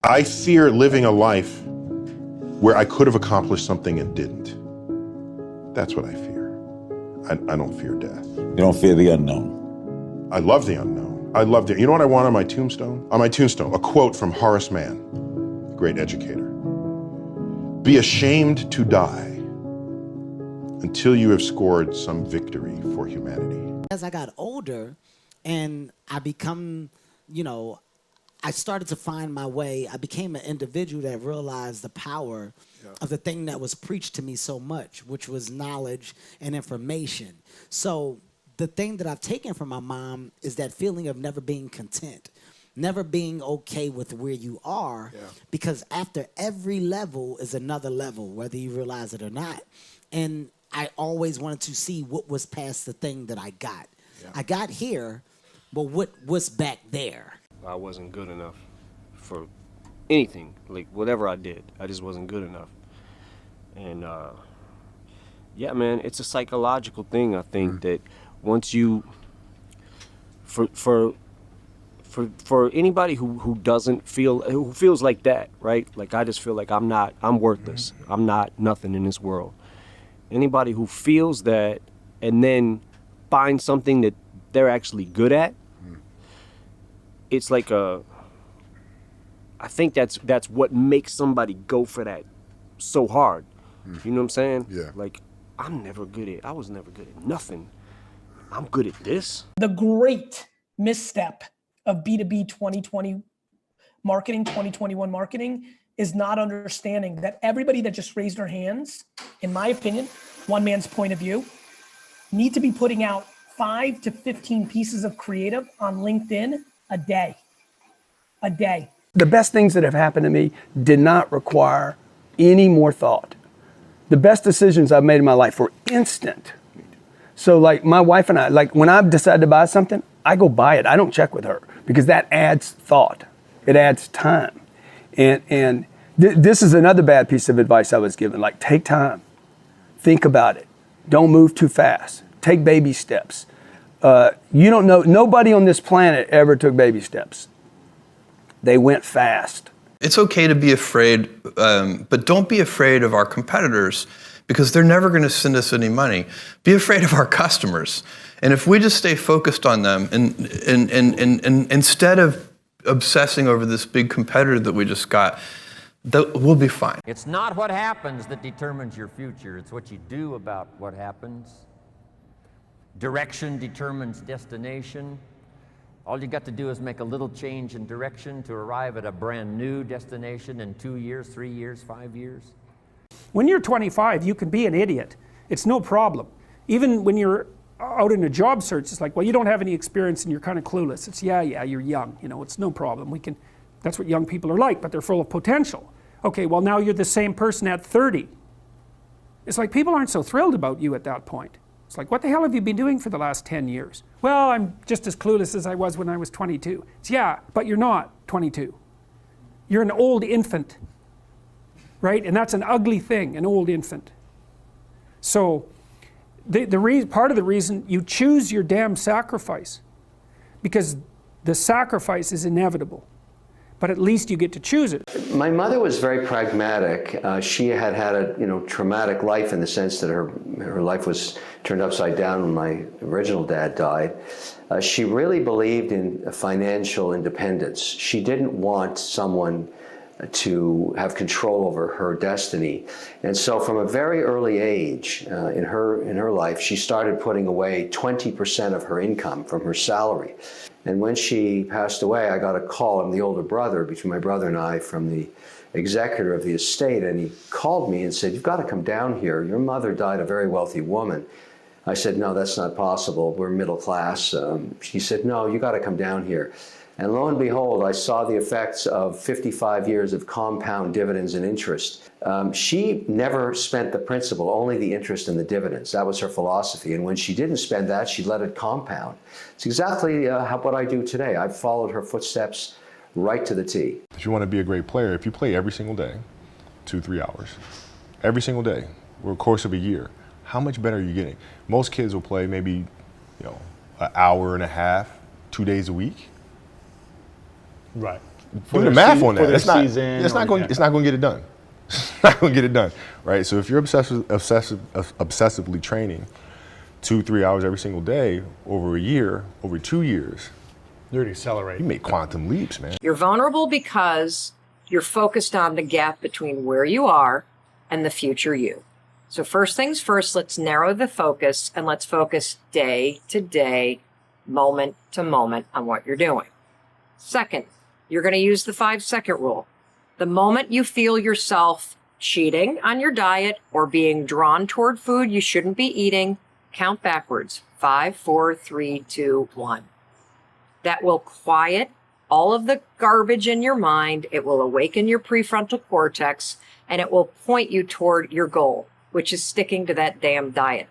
I fear living a life where I could have accomplished something and didn't. That's what I fear. I don't fear death. You don't fear the unknown? I love the unknown. I love the, you know what I want on my tombstone? On my tombstone, a quote from Horace Mann, the great educator. Be ashamed to die until you have scored some victory for humanity. As I got older and I become, I started to find my way. I became an individual that realized the power of the thing that was preached to me so much, which was knowledge and information. So the thing that I've taken from my mom is that feeling of never being content, never being okay with where you are, because after every level is another level, whether you realize it or not. And I always wanted to see what was past the thing that I got. I got here, but what's back there? I wasn't good enough for anything, like whatever I did. I just wasn't good enough. And yeah, man, it's a psychological thing. I think that once you, for anybody who doesn't feel, who feels like that, right? Like I just feel like I'm worthless. I'm not nothing in this world. Anybody who feels that and then finds something that they're actually good at, it's like I think that's what makes somebody go for that so hard. You know what I'm saying? Yeah. Like, I was never good at nothing. I'm good at this. The great misstep of B2B 2020 marketing, 2021 marketing, is not understanding that everybody that just raised their hands, in my opinion, one man's point of view, need to be putting out 5 to 15 pieces of creative on LinkedIn a day. The best things that have happened to me did not require any more thought. The best decisions I've made in my life were instant. So like my wife and I, like when I've decided to buy something, I go buy it. I don't check with her because that adds thought. It adds time. And this is another bad piece of advice I was given. Like, take time, think about it. Don't move too fast. Take baby steps. You don't know, nobody on this planet ever took baby steps. They went fast. It's okay to be afraid, but don't be afraid of our competitors because they're never going to send us any money. Be afraid of our customers. And if we just stay focused on them and instead of obsessing over this big competitor that we just got, we'll be fine. It's not what happens that determines your future. It's what you do about what happens. Direction determines destination. All you got to do is make a little change in direction to arrive at a brand new destination in 2 years, 3 years, 5 years. When you're 25, you can be an idiot. It's no problem. Even when you're out in a job search, it's like, well, you don't have any experience and you're kind of clueless. It's yeah, you're young, it's no problem. That's what young people are like, but they're full of potential. Okay, well now you're the same person at 30. It's like people aren't so thrilled about you at that point. It's like, what the hell have you been doing for the last 10 years? Well, I'm just as clueless as I was when I was 22. It's yeah, but you're not 22. You're an old infant, right? And that's an ugly thing, an old infant. So part of the reason you choose your damn sacrifice, because the sacrifice is inevitable, but at least you get to choose it. My mother was very pragmatic. She had a traumatic life in the sense that her life was turned upside down when my original dad died. She really believed in financial independence. She didn't want someone to have control over her destiny. And so from a very early age in her life, she started putting away 20% of her income from her salary. And when she passed away, I got a call. I'm the older brother between my brother and I from the executor of the estate, and he called me and said, "You've got to come down here. Your mother died a very wealthy woman." I said, "No, that's not possible. We're middle class." He said, "No, you got to come down here." And lo and behold, I saw the effects of 55 years of compound dividends and interest. She never spent the principal, only the interest and the dividends. That was her philosophy. And when she didn't spend that, she let it compound. It's exactly what I do today. I've followed her footsteps right to the T. If you want to be a great player, if you play every single day, 2-3 hours, every single day, over the course of a year, how much better are you getting? Most kids will play maybe, an hour and a half, 2 days a week. Right. do the math on for that. their It's not. season It's not or- going. yeah. It's not going to get it done. It's not going to get it done, right? So if you're obsessively training 2-3 hours every single day over a year, over 2 years, You're to accelerate. you make quantum leaps, man. You're vulnerable because you're focused on the gap between where you are and the future you. So first things first, let's narrow the focus and let's focus day to day, moment to moment on what you're doing. Second, you're going to use the 5-second rule. The moment you feel yourself cheating on your diet or being drawn toward food you shouldn't be eating, count backwards. 5, 4, 3, 2, 1. That will quiet all of the garbage in your mind. It will awaken your prefrontal cortex, and it will point you toward your goal, which is sticking to that damn diet.